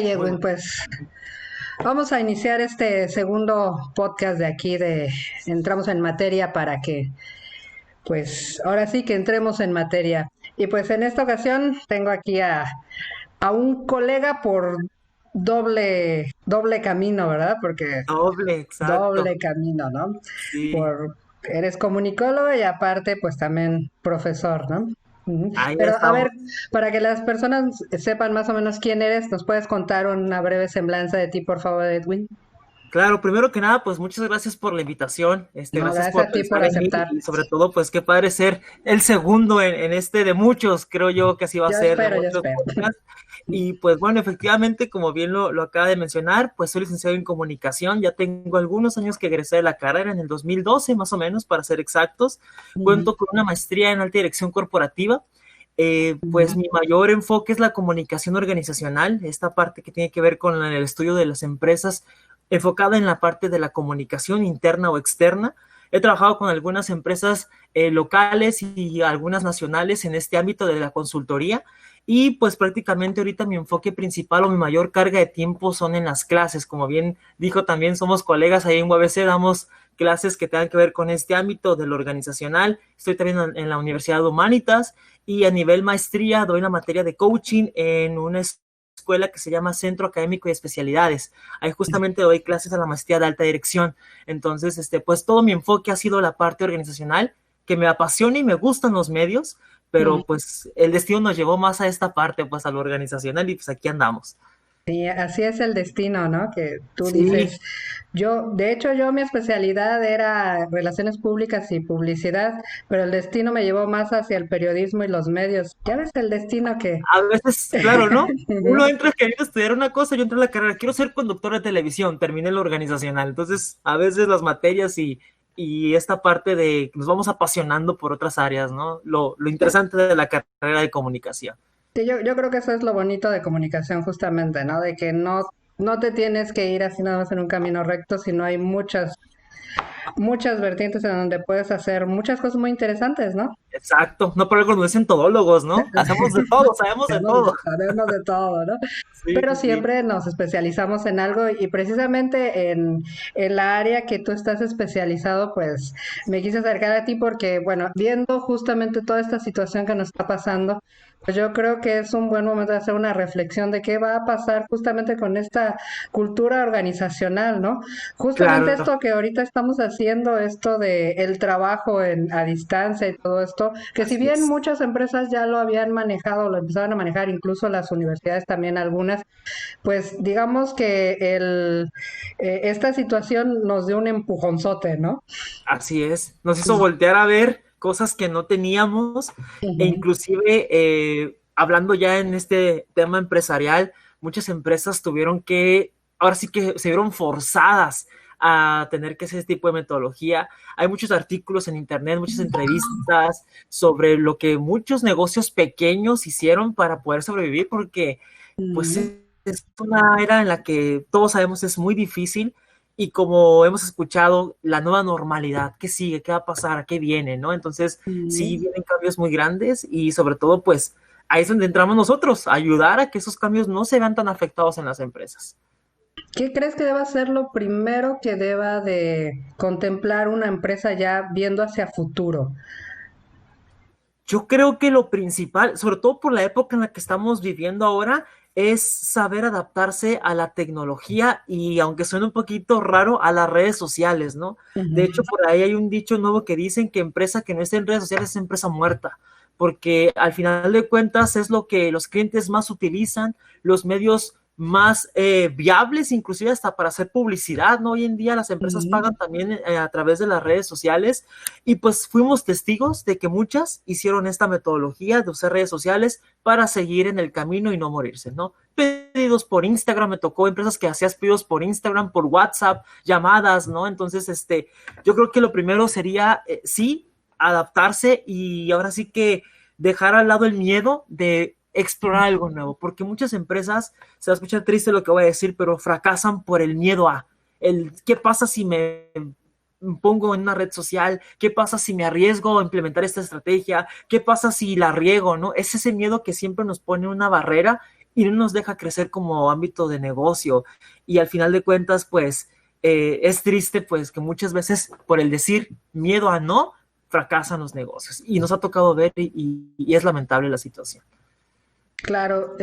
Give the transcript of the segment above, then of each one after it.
Edwin, pues vamos a iniciar este segundo podcast de aquí de Entramos en Materia para que, pues ahora sí que entremos en materia. Y pues en esta ocasión tengo aquí a un colega por doble camino, ¿verdad? Porque Doble, exacto. doble camino, ¿no? Sí, Eres comunicólogo y aparte pues también profesor, ¿no? Ujú. ahí Pero a ver, estamos. para que las personas sepan más o menos quién eres, ¿nos puedes contar una breve semblanza de ti, por favor, Edwin? Claro, primero que nada, pues muchas gracias por la invitación. No, Gracias gracias por a ti por pensar en mí aceptar. y sobre todo, pues qué padre ser el segundo en este de muchos, creo yo que así va a ser, de Yo muchos espero. podcasts. Y pues bueno, efectivamente, como bien lo acaba de mencionar, pues soy licenciado en comunicación, ya tengo algunos años que egresé de la carrera en el 2012, más o menos, para ser exactos. Ujú, Cuento con una maestría en alta dirección corporativa. Pues ujú, mi mayor enfoque es la comunicación organizacional, esta parte que tiene que ver con el estudio de las empresas, enfocada en la parte de la comunicación interna o externa. He trabajado con algunas empresas locales y algunas nacionales en este ámbito de la consultoría y pues prácticamente ahorita mi enfoque principal o mi mayor carga de tiempo son en las clases. Como bien dijo, también somos colegas ahí en UABC, damos clases que tengan que ver con este ámbito de lo organizacional. Estoy también en la Universidad de Humanitas y a nivel maestría doy la materia de coaching en una escuela que se llama Centro Académico de Especialidades. Ahí justamente doy clases a la maestría de alta dirección. Entonces, pues todo mi enfoque ha sido la parte organizacional, que me apasiona y me gustan los medios, pero ujú. pues el destino nos llevó más a esta parte, pues a lo organizacional y pues aquí andamos. Sí, así es el destino, ¿no? Que tú Sí, dices, de hecho, yo mi especialidad era relaciones públicas y publicidad, pero el destino me llevó más hacia el periodismo y los medios. Ya ves el destino que... a veces, claro, ¿no? Uno Ujú. entra queriendo estudiar una cosa, yo entré a la carrera, quiero ser conductor de televisión, terminé la organizacional. Entonces, a veces las materias y esta parte de nos vamos apasionando por otras áreas, ¿no? Lo interesante de la carrera de comunicación. Sí, yo creo que eso es lo bonito de comunicación justamente, ¿no? De que no te tienes que ir así nada más en un camino recto, sino hay muchas vertientes en donde puedes hacer muchas cosas muy interesantes, ¿no? Exacto, no por algo nos dicen todólogos, ¿no? Hacemos de todo, sabemos de todo. Sabemos de todo, ¿no? Sí, Pero sí, siempre nos especializamos en algo y precisamente en la área que tú estás especializado, pues me quise acercar a ti porque, bueno, viendo justamente toda esta situación que nos está pasando, pues yo creo que es un buen momento de hacer una reflexión de qué va a pasar justamente con esta cultura organizacional, ¿no? Justamente claro, esto que ahorita estamos haciendo, esto de el trabajo a distancia y todo esto, que si así bien es. muchas empresas ya lo habían manejado, lo empezaron a manejar, incluso las universidades también algunas, pues digamos que esta situación nos dio un empujonzote, ¿no? Así es, nos hizo voltear a ver cosas que no teníamos e Ujú. inclusive hablando ya en este tema empresarial, muchas empresas tuvieron que, ahora sí que se vieron forzadas a tener que hacer este tipo de metodología. Hay muchos artículos en internet, muchas entrevistas sobre lo que muchos negocios pequeños hicieron para poder sobrevivir, porque pues Ujú. es una era en la que todos sabemos es muy difícil y como hemos escuchado, la nueva normalidad, ¿qué sigue? ¿Qué va a pasar? ¿Qué viene? ¿No? Entonces, sí Ujú. vienen cambios muy grandes y sobre todo, pues, ahí es donde entramos nosotros, a ayudar a que esos cambios no se vean tan afectados en las empresas. ¿Qué crees que deba ser lo primero que deba de contemplar una empresa ya viendo hacia futuro? Yo creo que lo principal, sobre todo por la época en la que estamos viviendo ahora, es saber adaptarse a la tecnología y, aunque suene un poquito raro, a las redes sociales, ¿no? De Ujú. hecho, por ahí hay un dicho nuevo que dicen que empresa que no esté en redes sociales es empresa muerta, porque al final de cuentas es lo que los clientes más utilizan, los medios más viables, inclusive hasta para hacer publicidad, ¿no? Hoy en día las empresas Ujú. pagan también a través de las redes sociales y pues fuimos testigos de que muchas hicieron esta metodología de usar redes sociales para seguir en el camino y no morirse, ¿no? Pedidos por Instagram, me tocó empresas que hacías pedidos por Instagram, por WhatsApp, llamadas, ¿no? Entonces, yo creo que lo primero sería, sí, adaptarse y ahora sí que dejar al lado el miedo de explorar algo nuevo, porque muchas empresas, se va a escuchar triste lo que voy a decir, pero fracasan por el miedo a el qué pasa si me pongo en una red social, qué pasa si me arriesgo a implementar esta estrategia, qué pasa si la riego, ¿no? Es ese miedo que siempre nos pone una barrera y no nos deja crecer como ámbito de negocio. Y al final de cuentas, pues, es triste, pues, que muchas veces por el decir miedo a no, fracasan los negocios. Y nos ha tocado ver y es lamentable la situación. Claro,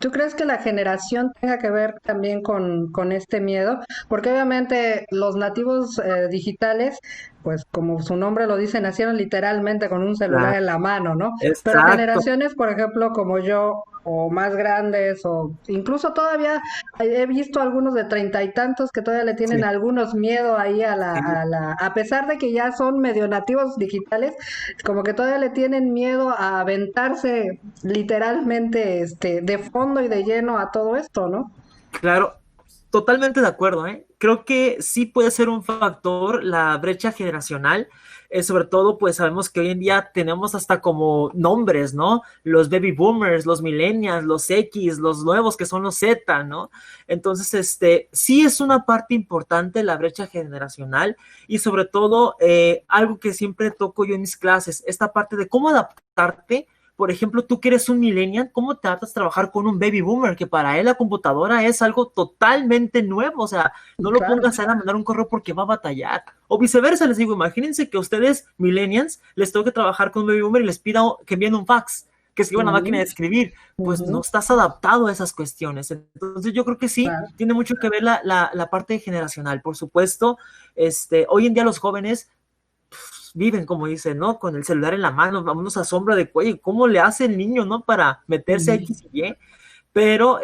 ¿tú crees que la generación tenga que ver también con este miedo? Porque obviamente los nativos digitales, pues como su nombre lo dice, nacieron literalmente con un celular Claro, en la mano, ¿no? Pero exacto. generaciones, por ejemplo, como yo, o más grandes, o incluso todavía he visto algunos de treinta y tantos que todavía le tienen Sí, algunos miedo ahí sí. a pesar de que ya son medio nativos digitales, como que todavía le tienen miedo a aventarse literalmente de fondo y de lleno a todo esto, ¿no? Claro, totalmente de acuerdo, ¿eh? Creo que sí puede ser un factor la brecha generacional, sobre todo pues sabemos que hoy en día tenemos hasta como nombres, ¿no? Los baby boomers, los millennials, los X, los nuevos que son los Z, ¿no? Entonces, sí es una parte importante la brecha generacional y sobre todo algo que siempre toco yo en mis clases, esta parte de cómo adaptarte. Por ejemplo, tú que eres un millennial, ¿cómo te adaptas a trabajar con un baby boomer? Que para él la computadora es algo totalmente nuevo. O sea, no lo Claro. pongas a él a mandar un correo porque va a batallar. O viceversa, les digo, imagínense que a ustedes, millennials, les tengo que trabajar con un baby boomer y les pida que envíen un fax, que escriban a máquina Ujú, de escribir. Pues no ujú, estás adaptado a esas cuestiones. Entonces, yo creo que sí, claro. tiene mucho que ver la parte generacional. Por supuesto, hoy en día los jóvenes viven, como dicen, ¿no? Con el celular en la mano, vámonos a sombra de cuello. ¿Cómo le hace el niño, no? Para meterse a Ujú. X y Y. Pero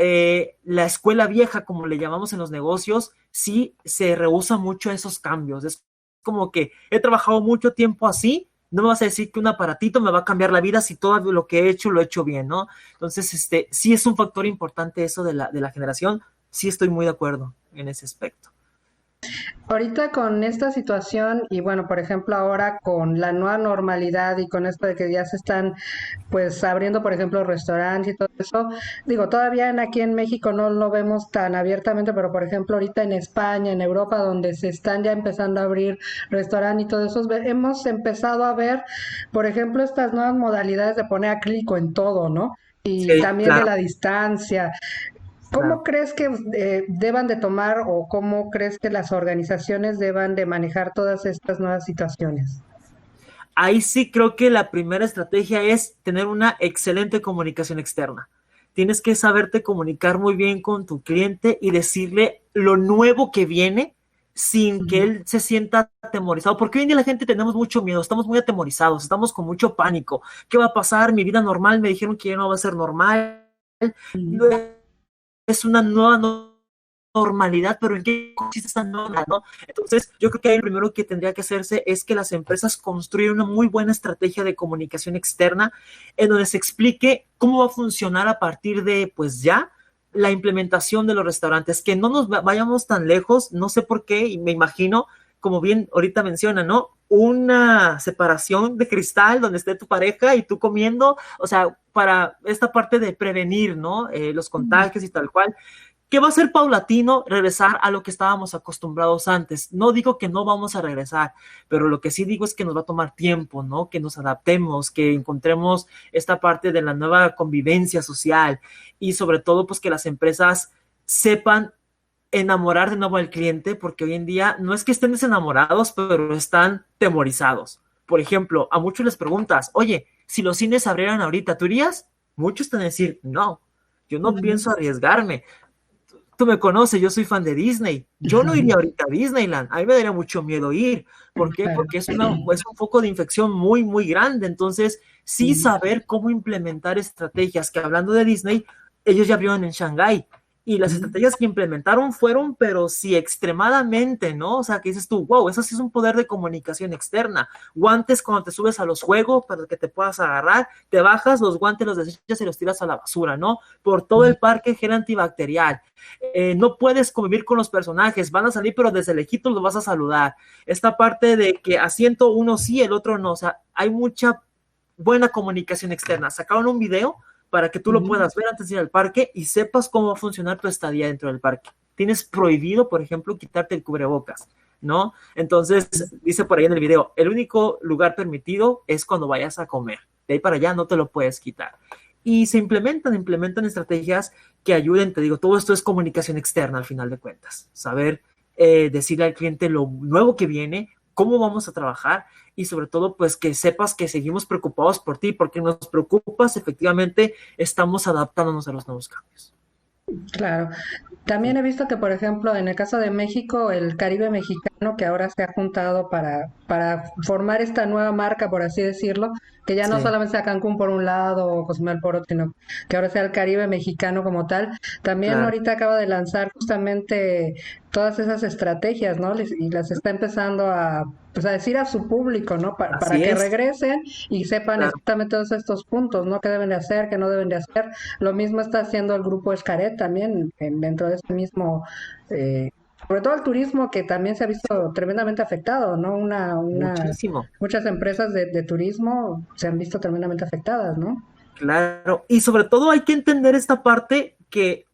la escuela vieja, como le llamamos en los negocios, sí se rehúsa mucho a esos cambios. Es como que he trabajado mucho tiempo así, no me vas a decir que un aparatito me va a cambiar la vida si todo lo que he hecho lo he hecho bien, ¿no? Entonces, sí es un factor importante eso de la generación. Sí estoy muy de acuerdo en ese aspecto. Ahorita con esta situación y bueno, por ejemplo, ahora con la nueva normalidad y con esto de que ya se están pues abriendo, por ejemplo, restaurantes y todo eso, digo, todavía aquí en México no lo vemos tan abiertamente, pero por ejemplo, ahorita en España, en Europa, donde se están ya empezando a abrir restaurantes y todo eso, hemos empezado a ver, por ejemplo, estas nuevas modalidades de poner acrílico en todo, ¿no? Y Sí, también de claro, la distancia. ¿Cómo claro. crees que deban de tomar o cómo crees que las organizaciones deban de manejar todas estas nuevas situaciones? Ahí sí creo que la primera estrategia es tener una excelente comunicación externa. Tienes que saberte comunicar muy bien con tu cliente y decirle lo nuevo que viene sin que Ujú, él se sienta atemorizado, porque hoy en día la gente tenemos mucho miedo, estamos muy atemorizados, estamos con mucho pánico. ¿Qué va a pasar? Mi vida normal, me dijeron que ya no va a ser normal. ujú. Es una nueva normalidad, pero ¿en qué consiste esta norma, no? Entonces, yo creo que ahí lo primero que tendría que hacerse es que las empresas construyan una muy buena estrategia de comunicación externa en donde se explique cómo va a funcionar a partir de, pues ya, la implementación de los restaurantes, que no nos vayamos tan lejos, no sé por qué, y me imagino, como bien ahorita menciona, ¿no? Una separación de cristal donde esté tu pareja y tú comiendo, o sea, para esta parte de prevenir, ¿no? Los contagios y tal cual que va a ser paulatino regresar a lo que estábamos acostumbrados antes. No digo que no vamos a regresar, pero lo que sí digo es que nos va a tomar tiempo, ¿no? Que nos adaptemos, que encontremos esta parte de la nueva convivencia social y sobre todo, pues que las empresas sepan enamorar de nuevo al cliente, porque hoy en día no es que estén desenamorados, pero están temorizados. Por ejemplo, a muchos les preguntas, oye, si los cines abrieran ahorita, ¿tú irías? Muchos te van a decir, no, yo no Ujú. pienso arriesgarme. Tú me conoces, yo soy fan de Disney. Yo no iría ahorita a Disneyland. A mí me daría mucho miedo ir. ¿Por qué? Claro. Porque es un foco de infección muy, muy grande. Entonces, sí Ujú, saber cómo implementar estrategias, que hablando de Disney, ellos ya abrieron en Shanghái. Y las ujú. estrategias que implementaron fueron, pero sí, extremadamente, ¿no? O sea, que dices tú, wow, eso sí es un poder de comunicación externa. Guantes cuando te subes a los juegos para que te puedas agarrar, te bajas, los guantes los desechas y los tiras a la basura, ¿no? Por todo el parque gel antibacterial. No puedes convivir con los personajes, van a salir, pero desde lejitos los vas a saludar. Esta parte de que asiento uno sí, el otro no, o sea, hay mucha buena comunicación externa. Sacaron un video para que tú lo Ujú. puedas ver antes de ir al parque y sepas cómo va a funcionar tu estadía dentro del parque. Tienes prohibido, por ejemplo, quitarte el cubrebocas, ¿no? Entonces, dice por ahí en el video, el único lugar permitido es cuando vayas a comer. De ahí para allá no te lo puedes quitar. y se implementan estrategias que ayuden, te digo, todo esto es comunicación externa al final de cuentas, saber decirle al cliente lo nuevo que viene, cómo vamos a trabajar y sobre todo pues que sepas que seguimos preocupados por ti, porque nos preocupas, efectivamente estamos adaptándonos a los nuevos cambios. Claro. También he visto que, por ejemplo, en el caso de México, el Caribe mexicano, que ahora se ha juntado para formar esta nueva marca, por así decirlo, que ya no Sí, solamente sea Cancún por un lado o Cozumel por otro, sino que ahora sea el Caribe mexicano como tal. También claro, ahorita acaba de lanzar justamente todas esas estrategias, ¿no? Y las está empezando a, pues a decir a su público, ¿no? Para así que es, regresen y sepan claro. exactamente todos estos puntos, ¿no? ¿Qué deben de hacer, qué no deben de hacer? Lo mismo está haciendo el grupo Xcaret también dentro de ese mismo, sobre todo el turismo que también se ha visto tremendamente afectado, ¿no? Muchísimo. Muchas empresas de turismo se han visto tremendamente afectadas, ¿no? Claro, y sobre todo hay que entender esta parte que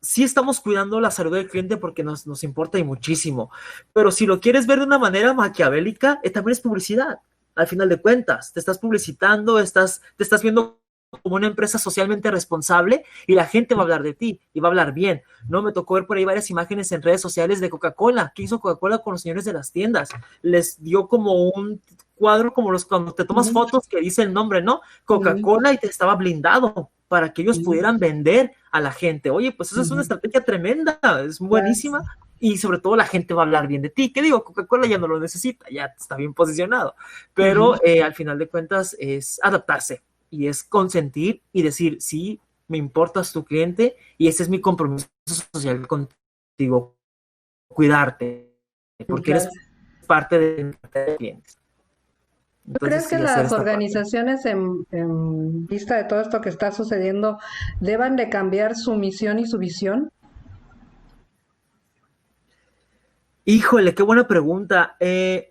sí estamos cuidando la salud del cliente porque nos importa y muchísimo, pero si lo quieres ver de una manera maquiavélica, también es publicidad, al final de cuentas, te estás publicitando, te estás viendo como una empresa socialmente responsable y la gente va a hablar de ti y va a hablar bien, ¿no? Me tocó ver por ahí varias imágenes en redes sociales de Coca-Cola. ¿Qué hizo Coca-Cola con los señores de las tiendas? Les dio como un cuadro como los cuando te tomas Ujú, fotos que dice el nombre, ¿no? ujú, Coca-Cola y te estaba blindado para que ellos ujú, pudieran vender a la gente. Oye, pues esa es una ujú. estrategia tremenda, es Claro, buenísima y sobre todo la gente va a hablar bien de ti. ¿Qué digo? Coca-Cola ya no lo necesita, ya está bien posicionado, ujú. pero al final de cuentas es adaptarse y es consentir y decir, sí, me importas tu cliente y ese es mi compromiso social contigo, cuidarte, porque Claro. eres parte de clientes. ¿Tú Entonces crees que sí, hacer las esta parte. organizaciones en vista de todo esto que está sucediendo deban de cambiar su misión y su visión? Híjole, qué buena pregunta.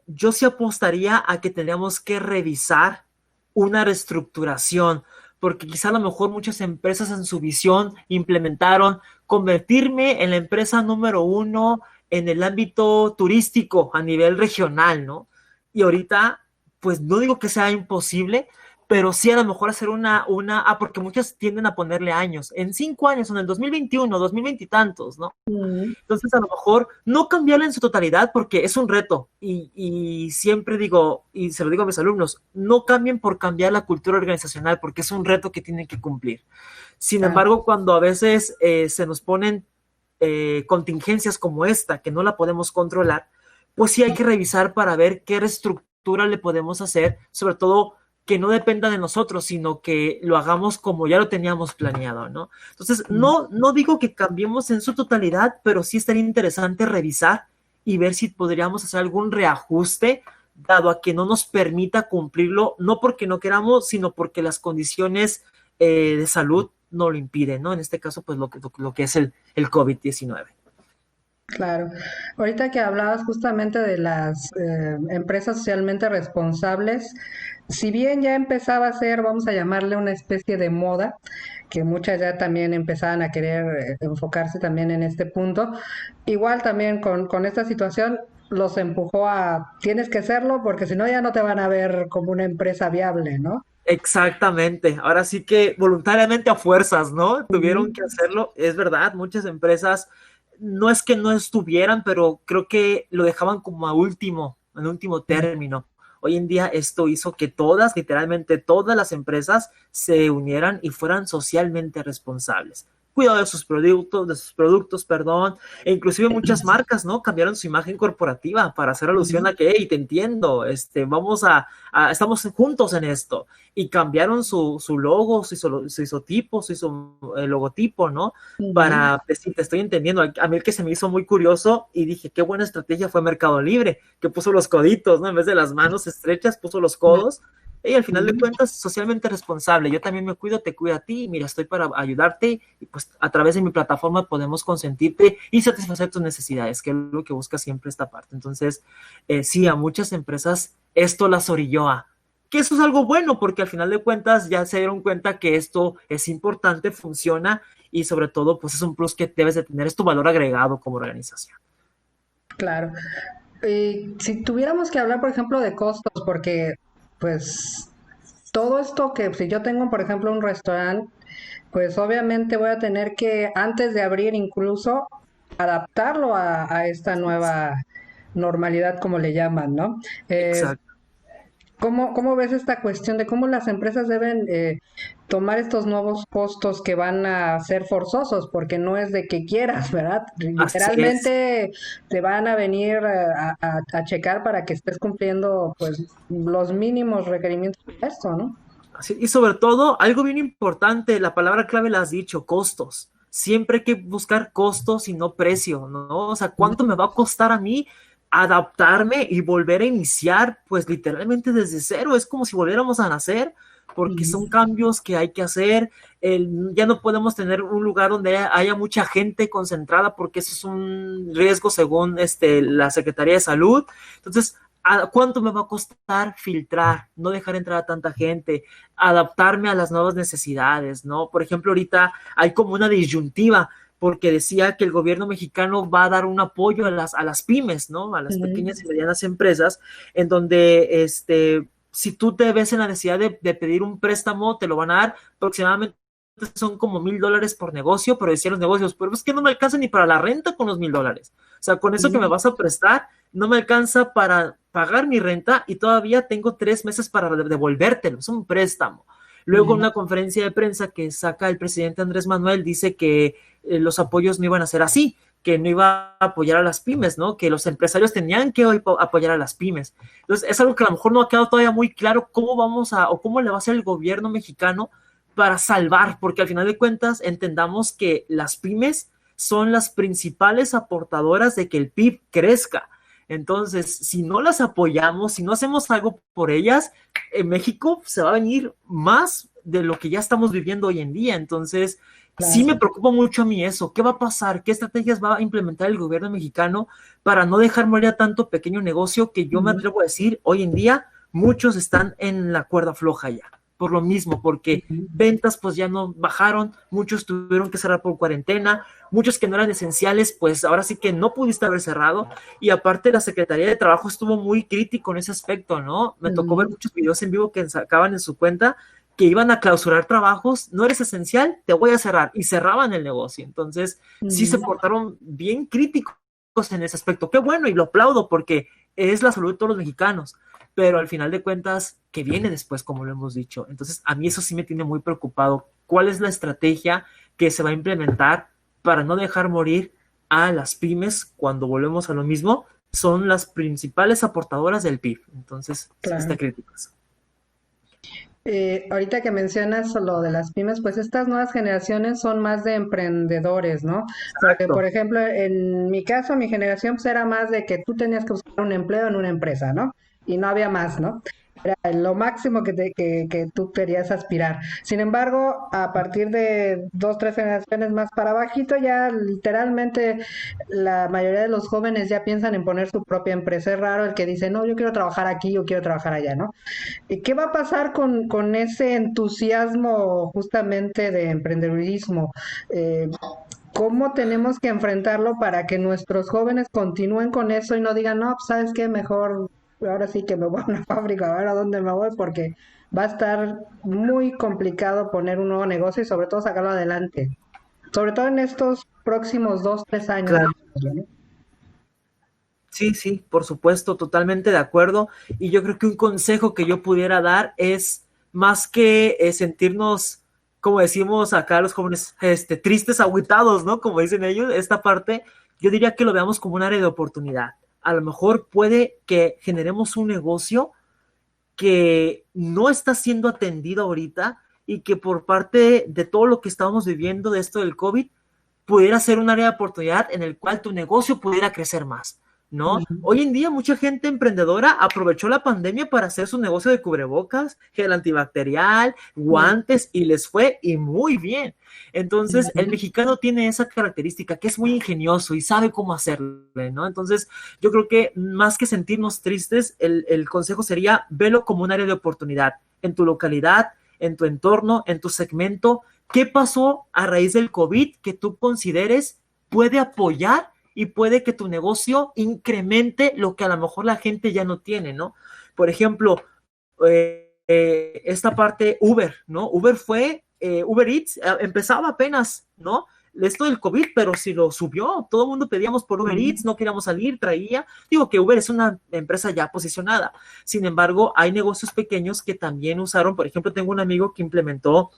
Yo sí apostaría a que tendríamos que revisar una reestructuración, porque quizá a lo mejor muchas empresas en su visión implementaron convertirme en la empresa número uno en el ámbito turístico a nivel regional, ¿no? Y ahorita, pues no digo que sea imposible, pero sí a lo mejor hacer porque muchas tienden a ponerle años, en 5 años, en el 2021, 2020 y tantos, ¿no? Mm, Entonces, a lo mejor no cambiarla en su totalidad porque es un reto. Y siempre digo, y se lo digo a mis alumnos, no cambien por cambiar la cultura organizacional porque es un reto que tienen que cumplir. Sin claro. embargo, cuando a veces se nos ponen contingencias como esta, que no la podemos controlar, pues sí hay que revisar para ver qué reestructura le podemos hacer, sobre todo que no dependa de nosotros, sino que lo hagamos como ya lo teníamos planeado, ¿no? Entonces, Mm. no digo que cambiemos en su totalidad, pero sí estaría interesante revisar y ver si podríamos hacer algún reajuste, dado a que no nos permita cumplirlo, no porque no queramos, sino porque las condiciones de salud no lo impiden, ¿no? En este caso, pues lo que es el COVID-19. Claro. Ahorita que hablabas justamente de las empresas socialmente responsables, si bien ya empezaba a ser, vamos a llamarle una especie de moda, que muchas ya también empezaban a querer enfocarse también en este punto, igual también con esta situación los empujó a, tienes que hacerlo porque si no ya no te van a ver como una empresa viable, ¿no? Exactamente. Ahora sí que voluntariamente a fuerzas, ¿no? Ujú. Tuvieron que hacerlo. Es verdad, muchas empresas no es que no estuvieran, pero creo que lo dejaban como a último, en último término. Hoy en día esto hizo que todas, literalmente todas las empresas se unieran y fueran socialmente responsables. Cuidado de sus productos, perdón, e inclusive muchas marcas, ¿no? Cambiaron su imagen corporativa para hacer alusión Ujú. a que, hey, te entiendo, estamos juntos en esto y cambiaron su logo, su isotipo, logotipo, ¿no? Ujú. Para decir, te estoy entendiendo. A mí el que se me hizo muy curioso y dije, qué buena estrategia fue Mercado Libre, que puso los coditos, ¿no? En vez de las manos estrechas, puso los codos. Y al final de Ujú. cuentas, socialmente responsable. Yo también me cuido, te cuido a ti. Mira, estoy para ayudarte y pues a través de mi plataforma podemos consentirte y satisfacer tus necesidades, que es lo que busca siempre esta parte. Entonces, sí, a muchas empresas esto las orilló a que eso es algo bueno porque al final de cuentas ya se dieron cuenta que esto es importante, funciona y sobre todo pues es un plus que debes de tener, es tu valor agregado como organización. Claro. Si tuviéramos que hablar, por ejemplo, de costos, porque pues todo esto que si yo tengo, por ejemplo, un restaurante, pues obviamente voy a tener que, antes de abrir incluso, adaptarlo a esta nueva normalidad, como le llaman, ¿no? Eh, Exacto. ¿Cómo ves esta cuestión de cómo las empresas deben tomar estos nuevos costos que van a ser forzosos? Porque no es de que quieras, ¿verdad? Así es. Literalmente te van a venir a checar para que estés cumpliendo pues los mínimos requerimientos de esto, ¿no? Y sobre todo, algo bien importante, la palabra clave la has dicho, costos. Siempre hay que buscar costos y no precio, ¿no? O sea, ¿cuánto me va a costar a mí adaptarme y volver a iniciar, pues literalmente desde cero? Es como si volviéramos a nacer, porque Ujú, son cambios que hay que hacer. Ya no podemos tener un lugar donde haya mucha gente concentrada, porque eso es un riesgo según la Secretaría de Salud. Entonces, ¿cuánto me va a costar filtrar, no dejar entrar a tanta gente, adaptarme a las nuevas necesidades, ¿no? Por ejemplo, ahorita hay como una disyuntiva porque decía que el gobierno mexicano va a dar un apoyo a las pymes, ¿no? A las ujú, pequeñas y medianas empresas, en donde si tú te ves en la necesidad de pedir un préstamo, te lo van a dar aproximadamente son como $1,000 por negocio, pero decían los negocios, pero es que no me alcanza ni para la renta con los $1,000. O sea, con eso que me ujú, vas a prestar, no me alcanza para pagar mi renta y todavía tengo 3 meses para devolvértelo. Es un préstamo. Luego, en ujú, una conferencia de prensa que saca el presidente Andrés Manuel, dice que los apoyos no iban a ser así, que no iba a apoyar a las pymes, ¿no? Que los empresarios tenían que apoyar a las pymes. Entonces, es algo que a lo mejor no ha quedado todavía muy claro cómo vamos a, o cómo le va a hacer el gobierno mexicano para salvar, porque al final de cuentas entendamos que las pymes son las principales aportadoras de que el PIB crezca. Entonces, si no las apoyamos, si no hacemos algo por ellas, en México se va a venir más de lo que ya estamos viviendo hoy en día. Entonces, sí me claro. preocupa mucho a mí eso. ¿Qué va a pasar? ¿Qué estrategias va a implementar el gobierno mexicano para no dejar morir a tanto pequeño negocio que yo me Ujú, atrevo a decir, hoy en día muchos están en la cuerda floja ya? Por lo mismo, porque ujú, ventas pues ya no bajaron, muchos tuvieron que cerrar por cuarentena, muchos que no eran esenciales, pues ahora sí que no pudiste haber cerrado, y aparte la Secretaría de Trabajo estuvo muy crítico en ese aspecto, ¿no? Me tocó ver ujú, muchos videos en vivo que sacaban en su cuenta que iban a clausurar trabajos, no eres esencial, te voy a cerrar, y cerraban el negocio. Entonces, sí se ujú. portaron bien críticos en ese aspecto. Qué bueno, y lo aplaudo porque es la salud de todos los mexicanos, pero al final de cuentas, ¿qué viene después, como lo hemos dicho? Entonces, a mí eso sí me tiene muy preocupado. ¿Cuál es la estrategia que se va a implementar para no dejar morir a las pymes cuando volvemos a lo mismo? Son las principales aportadoras del PIB. Entonces, sí está Claro. crítico. Ahorita que mencionas lo de las pymes, pues estas nuevas generaciones son más de emprendedores, ¿no? Porque, por Exacto. ejemplo, en mi caso, mi generación pues era más de que tú tenías que buscar un empleo en una empresa, ¿no? Y no había más, ¿no? Era lo máximo que tú querías aspirar. Sin embargo, a partir de dos, tres generaciones más para bajito, ya literalmente la mayoría de los jóvenes ya piensan en poner su propia empresa. Es raro el que dice, no, yo quiero trabajar aquí, yo quiero trabajar allá, ¿no? ¿Y qué va a pasar con ese entusiasmo justamente de emprendedurismo? Eh, ¿Cómo tenemos que enfrentarlo para que nuestros jóvenes continúen con eso y no digan, no, pues sabes qué, mejor ahora sí que me voy a una fábrica, a ver a dónde me voy? Porque va a estar muy complicado poner un nuevo negocio y sobre todo sacarlo adelante. Sobre todo en estos próximos 2, 3 años. Claro. ¿No? Sí, sí, por supuesto, totalmente de acuerdo. Y yo creo que un consejo que yo pudiera dar es más que sentirnos, como decimos acá los jóvenes, tristes, agüitados, ¿no? Como dicen ellos, esta parte, yo diría que lo veamos como un área de oportunidad. A lo mejor puede que generemos un negocio que no está siendo atendido ahorita y que por parte de todo lo que estamos viviendo de esto del COVID, pudiera ser un área de oportunidad en el cual tu negocio pudiera crecer más, ¿no? Ujú, Hoy en día mucha gente emprendedora aprovechó la pandemia para hacer su negocio de cubrebocas, gel antibacterial, guantes y les fue y muy bien. Entonces, el ujú, mexicano tiene esa característica que es muy ingenioso y sabe cómo hacerlo, ¿no? Entonces, yo creo que más que sentirnos tristes, el consejo sería velo como un área de oportunidad en tu localidad, en tu entorno, en tu segmento. ¿Qué pasó a raíz del COVID que tú consideres puede apoyar y puede que tu negocio incremente lo que a lo mejor la gente ya no tiene, ¿no? Por ejemplo, esta parte Uber, ¿no? Uber fue Uber Eats empezaba apenas, ¿no? Esto del COVID, pero si lo subió, todo el mundo pedíamos por Uber Eats, no queríamos salir, traía. Digo que Uber es una empresa ya posicionada. Sin embargo, hay negocios pequeños que también usaron, por ejemplo, tengo un amigo que implementó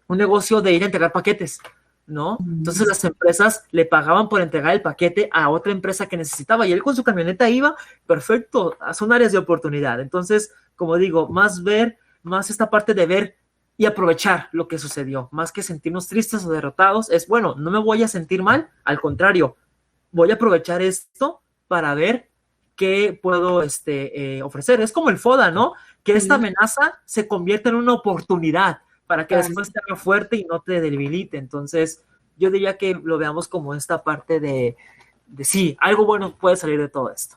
un negocio de ir a entregar paquetes, ¿no? Entonces las empresas le pagaban por entregar el paquete a otra empresa que necesitaba y él con su camioneta iba, perfecto, son áreas de oportunidad. Entonces, como digo, más esta parte de ver y aprovechar lo que sucedió, más que sentirnos tristes o derrotados, es bueno, no me voy a sentir mal, al contrario, voy a aprovechar esto para ver qué puedo ofrecer. Es como el FODA, ¿no? Que esta amenaza se convierta en una oportunidad para que después te haga fuerte y no te debilite. Entonces, yo diría que lo veamos como esta parte de sí, algo bueno puede salir de todo esto.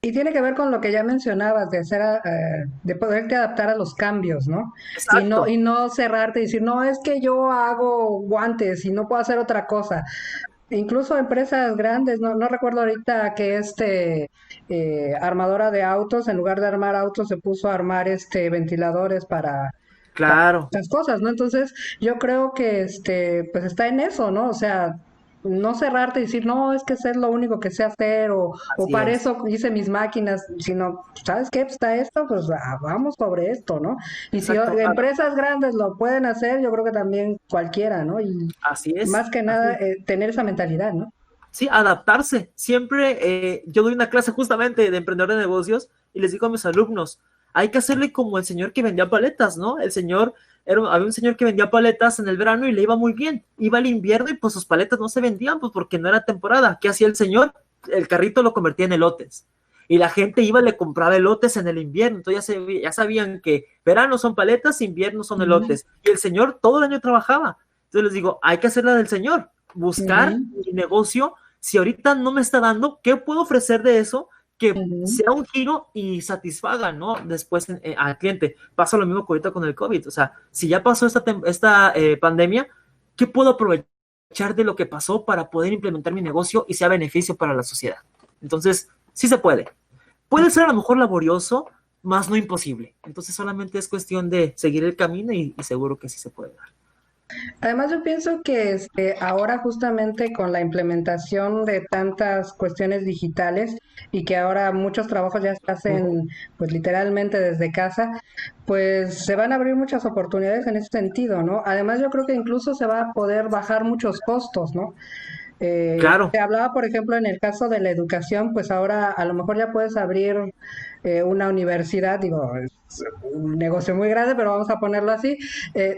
Y tiene que ver con lo que ya mencionabas, de hacer, de poderte adaptar a los cambios, ¿no? Exacto. Y no cerrarte y decir, no, es que yo hago guantes y no puedo hacer otra cosa. Incluso empresas grandes, no recuerdo ahorita que armadora de autos, en lugar de armar autos, se puso a armar ventiladores para Claro. estas cosas, ¿no? Entonces, yo creo que pues está en eso, ¿no? O sea, no cerrarte y decir, no, es que eso es lo único que sé hacer, o Así para es. eso hice mis máquinas, sino, ¿sabes qué? Está esto, pues vamos sobre esto, ¿no? Y si Exacto. empresas grandes lo pueden hacer, yo creo que también cualquiera, ¿no? Y Así es. más que Así nada, es. tener esa mentalidad, ¿no? Sí, adaptarse. Siempre yo doy una clase justamente de emprendedor de negocios y les digo a mis alumnos, hay que hacerle como el señor que vendía paletas, ¿no? Había un señor que vendía paletas en el verano y le iba muy bien. Iba al invierno y pues sus paletas no se vendían, pues porque no era temporada. ¿Qué hacía el señor? El carrito lo convertía en elotes. Y la gente iba y le compraba elotes en el invierno. Entonces ya sabían que verano son paletas, invierno son Ujú, elotes. Y el señor todo el año trabajaba. Entonces les digo, hay que hacer la del señor. Buscar ujú, mi negocio. Si ahorita no me está dando, ¿qué puedo ofrecer de eso que ujú. sea un giro y satisfaga, ¿no? Después al cliente. Pasa lo mismo que ahorita con el COVID. O sea, si ya pasó esta pandemia, ¿qué puedo aprovechar de lo que pasó para poder implementar mi negocio y sea beneficio para la sociedad? Entonces, sí se puede. Puede ser a lo mejor laborioso, más no imposible. Entonces, solamente es cuestión de seguir el camino y seguro que sí se puede dar. Además, yo pienso que ahora justamente con la implementación de tantas cuestiones digitales y que ahora muchos trabajos ya se hacen pues literalmente desde casa, pues se van a abrir muchas oportunidades en ese sentido, ¿no? Además, yo creo que incluso se va a poder bajar muchos costos, ¿no? Claro, Te hablaba, por ejemplo, en el caso de la educación, pues ahora a lo mejor ya puedes abrir una universidad, digo, es un negocio muy grande, pero vamos a ponerlo así.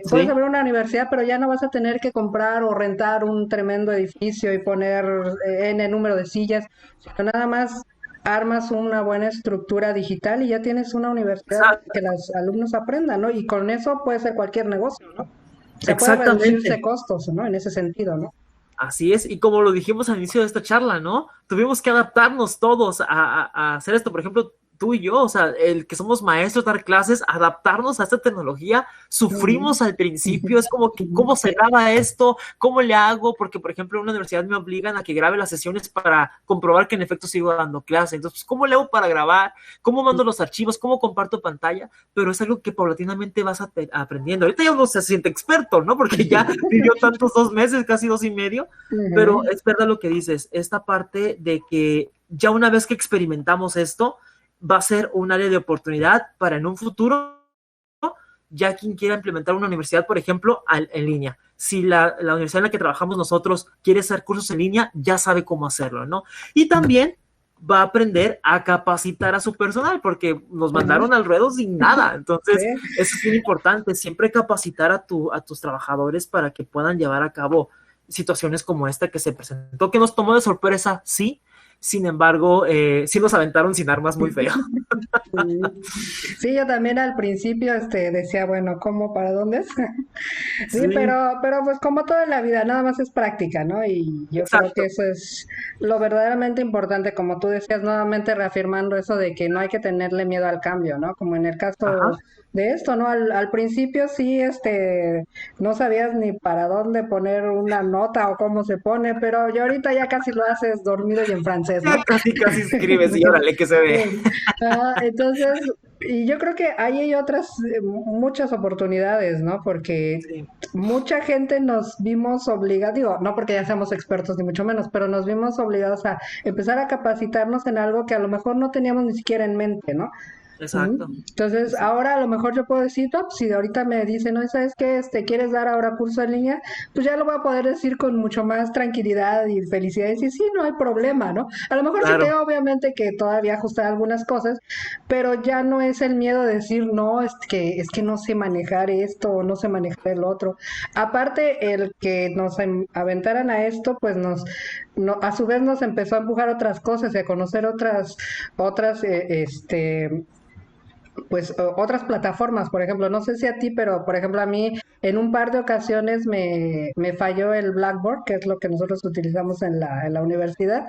Puedes sí, abrir una universidad, pero ya no vas a tener que comprar o rentar un tremendo edificio y poner N número de sillas, sino nada más armas una buena estructura digital y ya tienes una universidad para que los alumnos aprendan, ¿no? Y con eso puede ser cualquier negocio, ¿no? O sea, puede reducirse exactamente. costos, ¿no? En ese sentido, ¿no? Así es, y como lo dijimos al inicio de esta charla, ¿no? Tuvimos que adaptarnos todos a hacer esto. Por ejemplo, tú y yo, o sea, el que somos maestros, dar clases, adaptarnos a esta tecnología, Ujú, sufrimos al principio, es como que, ujú, ¿cómo se sí. graba esto? ¿Cómo le hago? Porque, por ejemplo, en una universidad me obligan a que grabe las sesiones para comprobar que en efecto sigo dando clase. Entonces, ¿cómo le hago para grabar? ¿Cómo mando los archivos? ¿Cómo comparto pantalla? Pero es algo que paulatinamente vas aprendiendo. Ahorita ya uno se siente experto, ¿no? Porque ya vivió tantos 2 meses, casi 2 y medio, pero Ujú. es verdad lo que dices, esta parte de que ya una vez que experimentamos esto, va a ser un área de oportunidad para en un futuro, ya quien quiera implementar una universidad, por ejemplo, en línea. Si la universidad en la que trabajamos nosotros quiere hacer cursos en línea, ya sabe cómo hacerlo, ¿no? Y también va a aprender a capacitar a su personal, porque nos Ujú. mandaron al ruedo sin nada. Sí, Entonces, eso es bien importante, siempre capacitar a tus trabajadores para que puedan llevar a cabo situaciones como esta que se presentó, que nos tomó de sorpresa, sí. Sin embargo, sí nos aventaron sin armas muy feo. sí. Sí, yo también al principio decía, bueno, ¿cómo, para dónde es? Sí, Sí, pero pues como toda la vida, nada más es práctica, ¿no? Y yo creo que exacto. eso es lo verdaderamente importante, como tú decías, nuevamente reafirmando eso de que no hay que tenerle miedo al cambio, ¿no? Como en el Ajá. caso de esto, ¿no? Al principio sí, no sabías ni para dónde poner una nota o cómo se pone, pero ya ahorita ya casi lo haces dormido y en francés, Ya ¿no? casi, casi escribes y órale que se ve. Entonces, Y yo creo que ahí hay otras muchas oportunidades, ¿no? Porque Sí, mucha gente nos vimos obligados, digo, no porque ya seamos expertos ni mucho menos, pero nos vimos obligados a empezar a capacitarnos en algo que a lo mejor no teníamos ni siquiera en mente, ¿no? Ujú. exacto. Sí, Entonces, sí. ahora a lo mejor yo puedo decir, no, pues si ahorita me dicen, no, ¿sabes qué? ¿Quieres dar ahora curso en línea? Pues ya lo voy a poder decir con mucho más tranquilidad y felicidad y decir, sí, no hay problema, ¿no? A lo mejor sí Claro, tengo obviamente que todavía ajustar algunas cosas, pero ya no es el miedo de decir, no, es que no sé manejar esto o no sé manejar el otro. Aparte, el que nos aventaran a esto, pues a su vez nos empezó a empujar otras cosas y a conocer otras, pues otras plataformas, por ejemplo, no sé si a ti, pero por ejemplo a mí en un par de ocasiones me falló el Blackboard, que es lo que nosotros utilizamos en la universidad,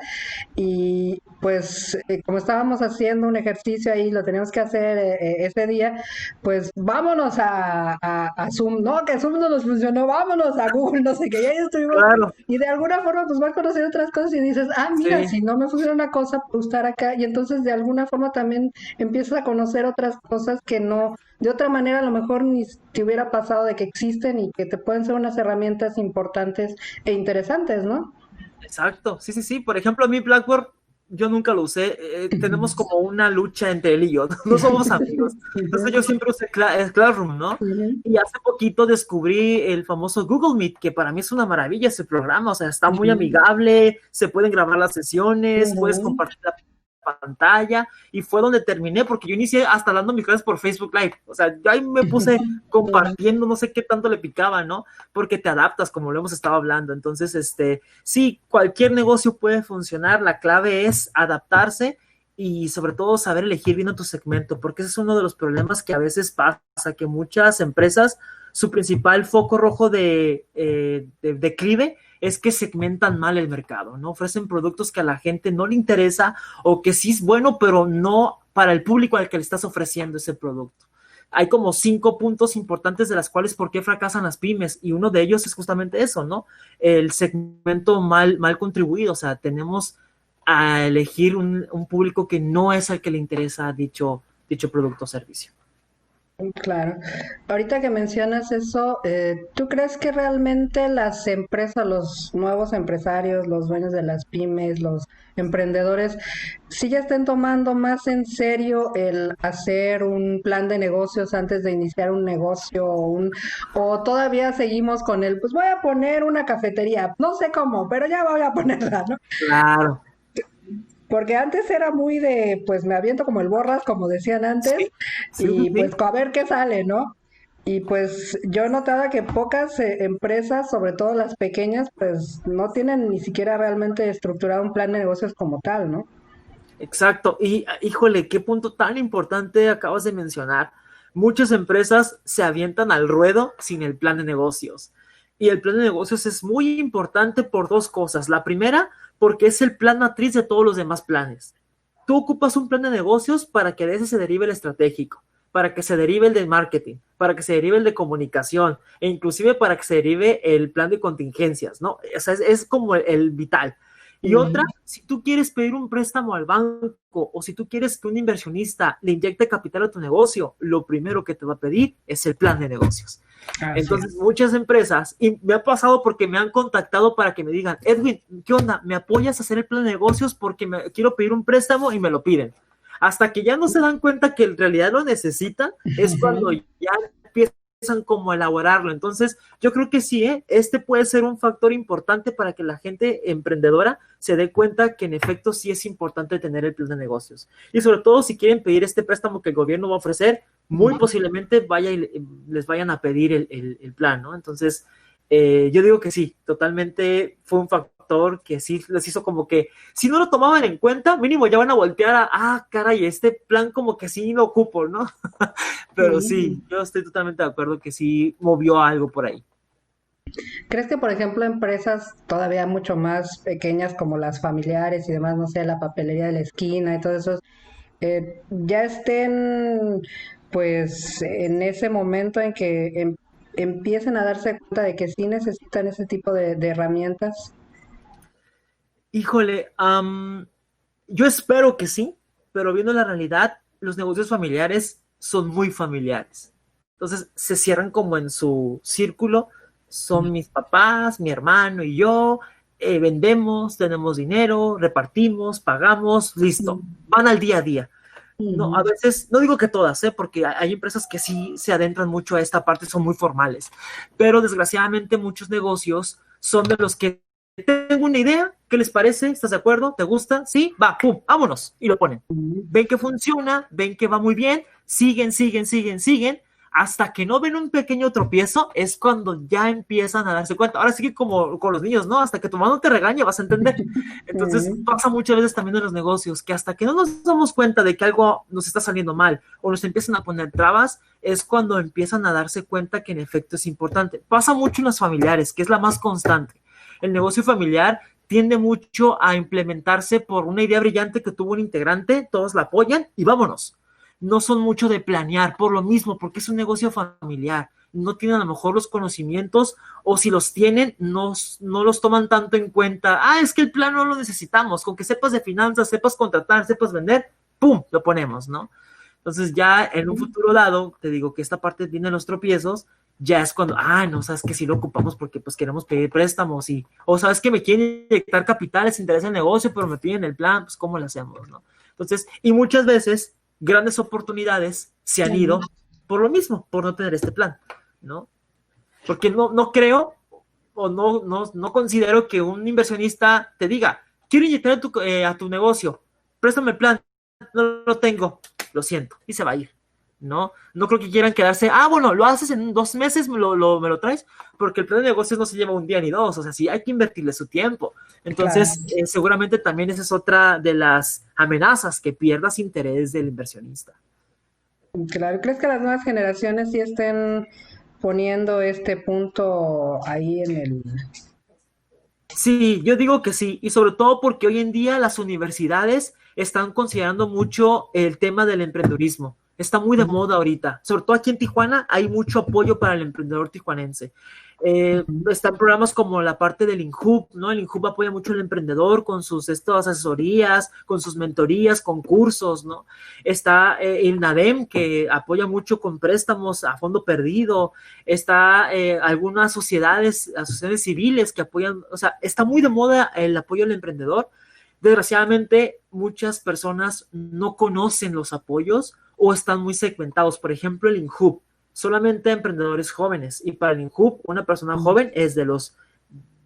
y pues como estábamos haciendo un ejercicio ahí, lo teníamos que hacer ese día, pues vámonos a Zoom, no, que Zoom no nos funcionó, vámonos a Google, no sé qué, y ahí estuvimos. claro, Y de alguna forma pues vas conociendo otras cosas y dices, ah, mira, sí. si no me funciona una cosa, puedo estar acá. Y entonces de alguna forma también empiezas a conocer otras cosas que no, de otra manera a lo mejor ni te hubiera pasado de que existen y que te pueden ser unas herramientas importantes e interesantes, ¿no? Exacto, sí, sí, sí. Por ejemplo, a mí Blackboard, yo nunca lo usé. Tenemos como una lucha entre él y yo. No somos amigos. Entonces yo siempre usé Classroom, ¿no? Ujú, Y hace poquito descubrí el famoso Google Meet, que para mí es una maravilla ese programa. O sea, está muy ujú, amigable, se pueden grabar las sesiones, puedes ujú, compartir la pantalla, y fue donde terminé, porque yo inicié hasta dando mis clases por Facebook Live. O sea, yo ahí me puse ujú. compartiendo, no sé qué tanto le picaba, ¿no? Porque te adaptas, como lo hemos estado hablando. Entonces, sí, cualquier negocio puede funcionar, la clave es adaptarse y sobre todo saber elegir bien a tu segmento, porque ese es uno de los problemas que a veces pasa, que muchas empresas, su principal foco rojo de declive es que segmentan mal el mercado, ¿no? Ofrecen productos que a la gente no le interesa o que sí es bueno, pero no para el público al que le estás ofreciendo ese producto. Hay como 5 puntos importantes de las cuales por qué fracasan las pymes, y uno de ellos es justamente eso, ¿no? El segmento mal contribuido. O sea, tenemos a elegir un público que no es al que le interesa dicho producto o servicio. Claro. Ahorita que mencionas eso, ¿tú crees que realmente las empresas, los nuevos empresarios, los dueños de las pymes, los emprendedores, sí ya estén tomando más en serio el hacer un plan de negocios antes de iniciar un negocio o todavía seguimos con el, pues voy a poner una cafetería, no sé cómo, pero ya voy a ponerla, ¿no? Claro, Porque antes era muy de, pues me aviento como el borras, como decían antes, sí, sí, y sí. pues a ver qué sale, ¿no? Y pues yo notaba que pocas empresas, sobre todo las pequeñas, pues no tienen ni siquiera realmente estructurado un plan de negocios como tal, ¿no? Exacto. Y híjole, qué punto tan importante acabas de mencionar. Muchas empresas se avientan al ruedo sin el plan de negocios. Y el plan de negocios es muy importante por dos cosas. La primera, porque es el plan matriz de todos los demás planes. Tú ocupas un plan de negocios para que de ese se derive el estratégico, para que se derive el de marketing, para que se derive el de comunicación, e inclusive para que se derive el plan de contingencias, ¿no? O sea, es como el vital. Y otra, Ujú. si tú quieres pedir un préstamo al banco o si tú quieres que un inversionista le inyecte capital a tu negocio, lo primero que te va a pedir es el plan de negocios. Así Entonces, es. muchas empresas, y me ha pasado porque me han contactado para que me digan, Edwin, ¿qué onda? ¿Me apoyas a hacer el plan de negocios porque quiero pedir un préstamo y me lo piden? Hasta que ya no se dan cuenta que en realidad lo necesitan, es cuando ya empiezan como a elaborarlo. Entonces, yo creo que sí, este puede ser un factor importante para que la gente emprendedora se dé cuenta que en efecto sí es importante tener el plan de negocios. Y sobre todo si quieren pedir este préstamo que el gobierno va a ofrecer, muy posiblemente les vayan a pedir el plan, ¿no? Entonces, yo digo que sí, totalmente fue un factor que sí les hizo como que, si no lo tomaban en cuenta, mínimo ya van a voltear caray, este plan como que sí lo ocupo, ¿no? Pero sí, Sí. yo estoy totalmente de acuerdo que sí movió algo por ahí. ¿Crees que, por ejemplo, empresas todavía mucho más pequeñas como las familiares y demás, no sé, la papelería de la esquina y todo eso, ya estén pues en ese momento en que empiecen a darse cuenta de que sí necesitan ese tipo de herramientas? Híjole, yo espero que sí, pero viendo la realidad, los negocios familiares son muy familiares. Entonces se cierran como en su círculo, son mis papás, mi hermano y yo, vendemos, tenemos dinero, repartimos, pagamos, listo, van al día a día. No, a veces, no digo que todas, porque hay empresas que sí se adentran mucho a esta parte, son muy formales, pero desgraciadamente muchos negocios son de los que tengo una idea, ¿qué les parece? ¿Estás de acuerdo? ¿Te gusta? Sí, va, pum, vámonos, y lo ponen. Ven que funciona, ven que va muy bien, siguen, hasta que no ven un pequeño tropiezo, es cuando ya empiezan a darse cuenta. Ahora sí que como con los niños, ¿no? Hasta que tu mamá no te regañe, vas a entender. Entonces pasa muchas veces también en los negocios, que hasta que no nos damos cuenta de que algo nos está saliendo mal o nos empiezan a poner trabas, es cuando empiezan a darse cuenta que en efecto es importante. Pasa mucho en los familiares, que es la más constante. El negocio familiar tiende mucho a implementarse por una idea brillante que tuvo un integrante, todos la apoyan y vámonos. No son mucho de planear por lo mismo, porque es un negocio familiar. No tienen a lo mejor los conocimientos, o si los tienen, no los toman tanto en cuenta. Ah, es que el plan no lo necesitamos. Con que sepas de finanzas, sepas contratar, sepas vender, ¡pum!, lo ponemos, ¿no? Entonces ya en un futuro dado, te digo que esta parte tiene los tropiezos, ya es cuando, no, sabes que sí lo ocupamos porque pues queremos pedir préstamos o sabes que me quieren inyectar capital, les interesa el negocio, pero me piden el plan, pues ¿cómo lo hacemos, no? Entonces, y muchas veces grandes oportunidades se han ido por lo mismo, por no tener este plan, ¿no? Porque no creo o no considero que un inversionista te diga, quiero inyectar a tu negocio, préstame el plan, no lo tengo, lo siento, y se va a ir. No creo que quieran quedarse, bueno, lo haces en 2 meses, me lo traes, porque el plan de negocios no se lleva un día ni dos, o sea, sí hay que invertirle su tiempo. Entonces, seguramente también esa es otra de las amenazas, que pierdas interés del inversionista. Claro, ¿crees que las nuevas generaciones sí estén poniendo este punto ahí en el... Sí, yo digo que sí, y sobre todo porque hoy en día las universidades están considerando mucho el tema del emprendedurismo. Está muy de moda ahorita, sobre todo aquí en Tijuana hay mucho apoyo para el emprendedor tijuanense. Están programas como la parte del INJUB, ¿no? El INJUB apoya mucho al emprendedor con sus asesorías, con sus mentorías, con cursos, ¿no? Está el NADEM, que apoya mucho con préstamos a fondo perdido. Está algunas asociaciones civiles que apoyan, o sea, está muy de moda el apoyo al emprendedor. Desgraciadamente, muchas personas no conocen los apoyos o están muy segmentados. Por ejemplo, el INJUB, solamente emprendedores jóvenes, y para el INJUB, una persona joven es de los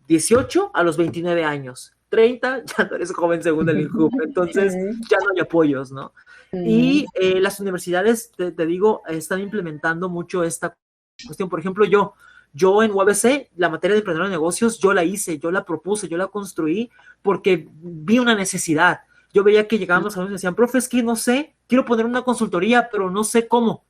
18 a los 29 años. 30, ya no eres joven según el INJUB, entonces ya no hay apoyos, ¿no? Y las universidades, te digo, están implementando mucho esta cuestión. Por ejemplo, yo en UABC, la materia de emprendedor de negocios, yo la hice, yo la propuse, yo la construí porque vi una necesidad. Yo veía que llegaban los alumnos y decían, profe, es que no sé, quiero poner una consultoría, pero no sé cómo.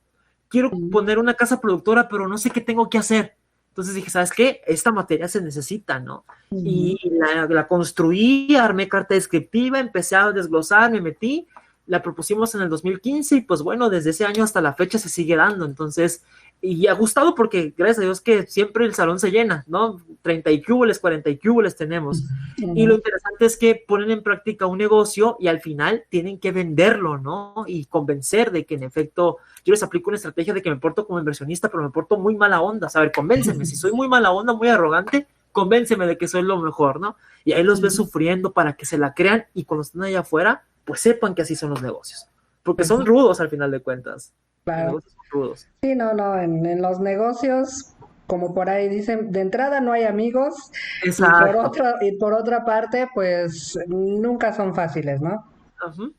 Quiero poner una casa productora, pero no sé qué tengo que hacer. Entonces dije, ¿sabes qué? Esta materia se necesita, ¿no? Y la construí, armé carta descriptiva, empecé a desglosar, me metí, la propusimos en el 2015 y pues bueno, desde ese año hasta la fecha se sigue dando. Entonces, y ha gustado porque gracias a Dios que siempre el salón se llena, ¿no? 30 y cúboles, 40 y cúboles tenemos. Y lo interesante es que ponen en práctica un negocio y al final tienen que venderlo, ¿no? Y convencer de que en efecto yo les aplico una estrategia de que me porto como inversionista, pero me porto muy mala onda. A ver, convénceme, si soy muy mala onda, muy arrogante, convénceme de que soy lo mejor, ¿no? Y ahí los ves sufriendo para que se la crean y cuando estén allá afuera, pues sepan que así son los negocios. Porque son rudos al final de cuentas. Los negocios son rudos. Sí, no, en los negocios, como por ahí dicen, de entrada no hay amigos Exacto. y por otra parte, pues nunca son fáciles, ¿no? Uh-huh.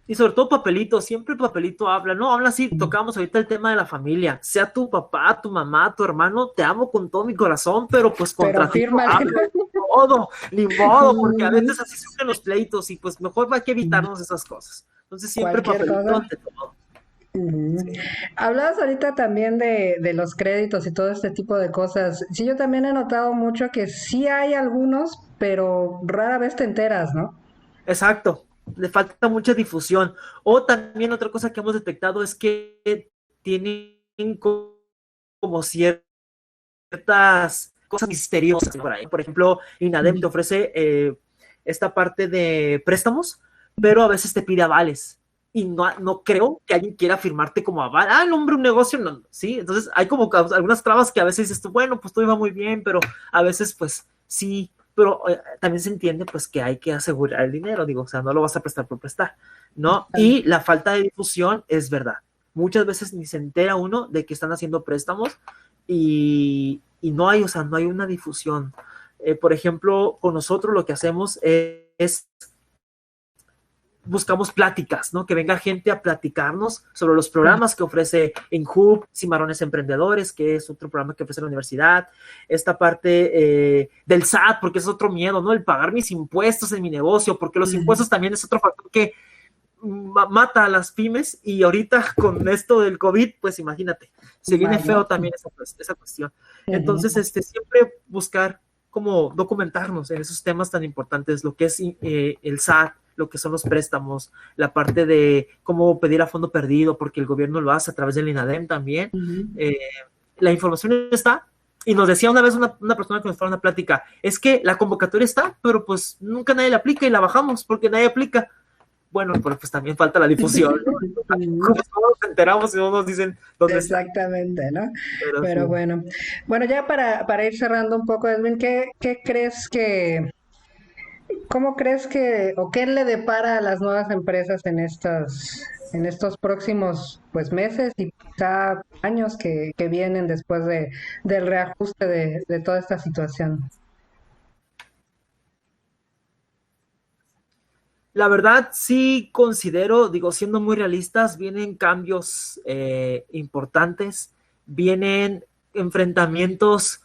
Y sobre todo papelito, siempre papelito habla, no, habla así, tocamos ahorita el tema de la familia, sea tu papá, tu mamá, tu hermano, te amo con todo mi corazón, pero pues contra ti no hablo, ni modo, porque a veces así surgen los pleitos y pues mejor hay que evitarnos esas cosas. Entonces siempre papelito ante todo. Sí. Hablabas ahorita también de los créditos y todo este tipo de cosas. Sí, yo también he notado mucho que sí hay algunos, pero rara vez te enteras, ¿no? Exacto, le falta mucha difusión. O también otra cosa que hemos detectado es que tienen como ciertas cosas misteriosas por ahí. Por ejemplo, INADEM te ofrece esta parte de préstamos, pero a veces te pide avales. y no creo que alguien quiera firmarte como aval. Ah, el hombre, un negocio, no, sí. Entonces hay como algunas trabas que a veces dices tú, bueno, pues todo iba muy bien, pero a veces pues sí, pero también se entiende pues que hay que asegurar el dinero, digo, o sea, no lo vas a prestar por prestar, ¿no? Y la falta de difusión es verdad. Muchas veces ni se entera uno de que están haciendo préstamos y no hay, o sea, no hay una difusión. Por ejemplo, con nosotros lo que hacemos es buscamos pláticas, ¿no? Que venga gente a platicarnos sobre los programas que ofrece Enhub, Cimarrones Emprendedores, que es otro programa que ofrece la universidad, esta parte del SAT, porque es otro miedo, ¿no? El pagar mis impuestos en mi negocio, porque los impuestos también es otro factor que mata a las pymes y ahorita con esto del COVID, pues imagínate, se viene feo también esa cuestión. Entonces, siempre buscar cómo documentarnos en esos temas tan importantes, lo que es el SAT, lo que son los préstamos, la parte de cómo pedir a fondo perdido, porque el gobierno lo hace a través del INADEM también. La información está, y nos decía una vez una persona que nos fue a una plática, es que la convocatoria está, pero pues nunca nadie la aplica y la bajamos porque nadie aplica. Bueno, pero pues también falta la difusión, ¿no? ¿Cómo nos enteramos y no nos dicen dónde Exactamente, está? ¿no? Pero Sí. bueno, ya para ir cerrando un poco, Edwin, ¿qué crees cómo crees o qué le depara a las nuevas empresas en estos próximos pues meses y quizá años que vienen después del reajuste de toda esta situación? La verdad, sí considero, digo, siendo muy realistas, vienen cambios importantes, vienen enfrentamientos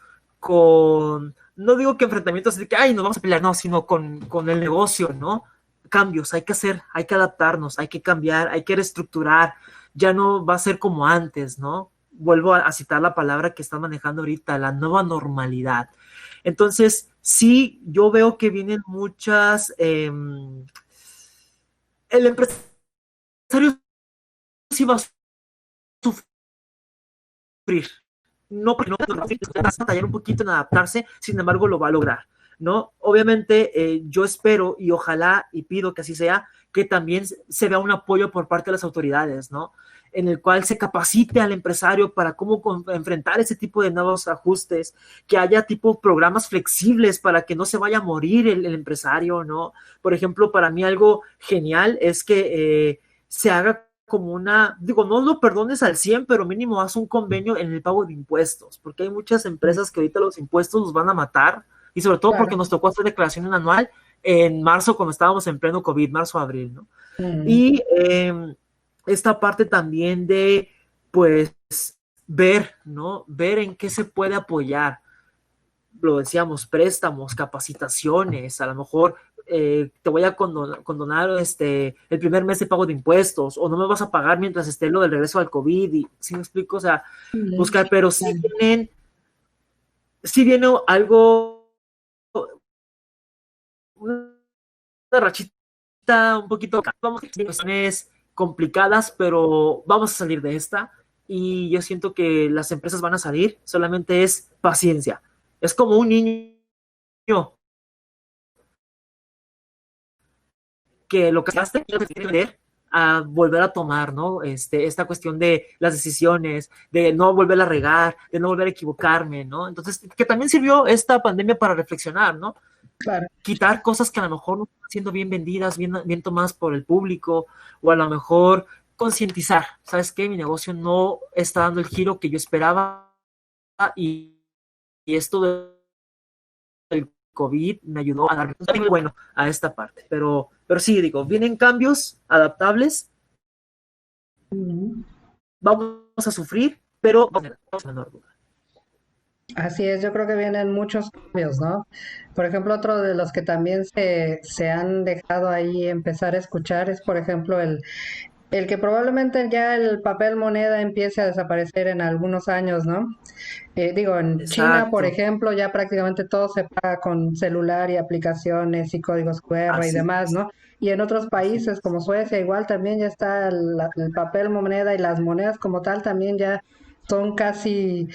no digo que enfrentamientos de que, ay, nos vamos a pelear, no, sino con el negocio, ¿no? Cambios, hay que hacer, hay que adaptarnos, hay que cambiar, hay que reestructurar, ya no va a ser como antes, ¿no? Vuelvo a citar la palabra que está manejando ahorita, la nueva normalidad. Entonces, sí, yo veo que vienen muchas... el empresario sí va a sufrir. No, porque no va a batallar un poquito en adaptarse, sin embargo lo va a lograr, ¿no? Obviamente yo espero y ojalá y pido que así sea, que también se vea un apoyo por parte de las autoridades, ¿no? En el cual se capacite al empresario para cómo enfrentar ese tipo de nuevos ajustes, que haya tipo programas flexibles para que no se vaya a morir el empresario, ¿no? Por ejemplo, para mí algo genial es que se haga como digo, no lo perdones al 100, pero mínimo haz un convenio en el pago de impuestos, porque hay muchas empresas que ahorita los impuestos los van a matar, y sobre todo porque Claro. nos tocó hacer declaración anual en marzo, cuando estábamos en pleno COVID, marzo-abril, ¿no? Mm. Y esta parte también de, pues, ver, ¿no? Ver en qué se puede apoyar, lo decíamos, préstamos, capacitaciones, a lo mejor te voy a condonar el primer mes de pago de impuestos, o no me vas a pagar mientras esté lo del regreso al COVID, y ¿sí me explico? O sea, buscar, pero sí viene algo, una rachita un poquito, vamos, situaciones complicadas, pero vamos a salir de esta, y yo siento que las empresas van a salir, solamente es paciencia. Es como un niño que lo que hace es a volver a tomar, ¿no? Esta cuestión de las decisiones, de no volver a regar, de no volver a equivocarme, ¿no? Entonces, que también sirvió esta pandemia para reflexionar, ¿no? Claro. Quitar cosas que a lo mejor no están siendo bien vendidas, bien tomadas por el público, o a lo mejor concientizar, ¿sabes qué? Mi negocio no está dando el giro que yo esperaba y esto del COVID me ayudó a dar bueno a esta parte. Pero sí, digo, vienen cambios adaptables, Mm. vamos a sufrir, pero vamos a menor duda. Así es, yo creo que vienen muchos cambios, ¿no? Por ejemplo, otro de los que también se han dejado ahí empezar a escuchar es, por ejemplo, el que probablemente ya el papel moneda empiece a desaparecer en algunos años, ¿no? Digo, en China, por Exacto, ejemplo, ya prácticamente todo se paga con celular y aplicaciones y códigos QR y así demás, es, ¿no? Y en otros así países es. como Suecia, igual también ya está el papel moneda y las monedas como tal también ya son casi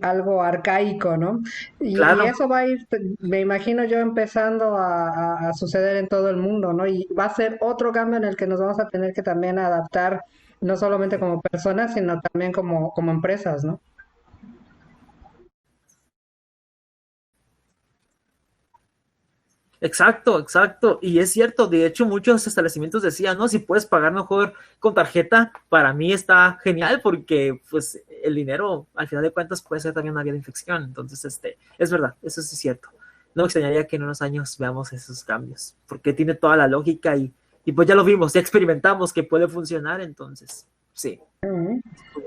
algo arcaico, ¿no? Y Claro. eso va a ir, me imagino yo, empezando a suceder en todo el mundo, ¿no? Y va a ser otro cambio en el que nos vamos a tener que también adaptar, no solamente como personas, sino también como empresas, ¿no? Exacto, exacto. Y es cierto, de hecho muchos establecimientos decían, no, si puedes pagar mejor con tarjeta, para mí está genial porque pues el dinero al final de cuentas puede ser también una vía de infección. Entonces, es verdad, eso sí es cierto. No me extrañaría que en unos años veamos esos cambios, porque tiene toda la lógica y pues ya lo vimos, ya experimentamos que puede funcionar, entonces, sí. Ujú.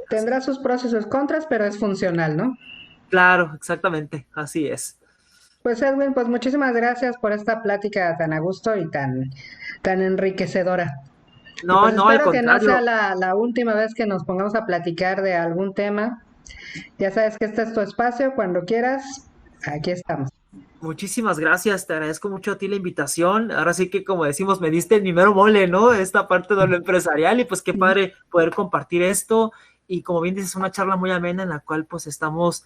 Tendrá sus pros y sus contras, pero es funcional, ¿no? Claro, exactamente, así es. Pues Edwin, pues muchísimas gracias por esta plática tan a gusto y tan enriquecedora. Y No, pues no, al espero que no sea contrario. la última vez que nos pongamos a platicar de algún tema. Ya sabes que este es tu espacio, cuando quieras, aquí estamos. Muchísimas gracias, te agradezco mucho a ti la invitación. Ahora sí que, como decimos, me diste mi mero mole, ¿no? Esta parte de lo empresarial y pues qué padre poder compartir esto. Y como bien dices, una charla muy amena en la cual pues estamos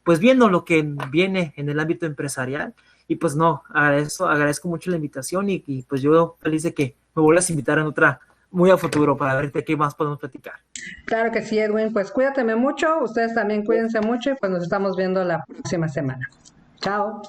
pues viendo lo que viene en el ámbito empresarial. Y pues no, agradezco mucho la invitación y pues yo feliz de que me vuelvas a invitar en otra muy a futuro para ver de qué más podemos platicar. Claro que sí, Edwin, pues cuídate mucho, ustedes también cuídense mucho y pues nos estamos viendo la próxima semana. Chao.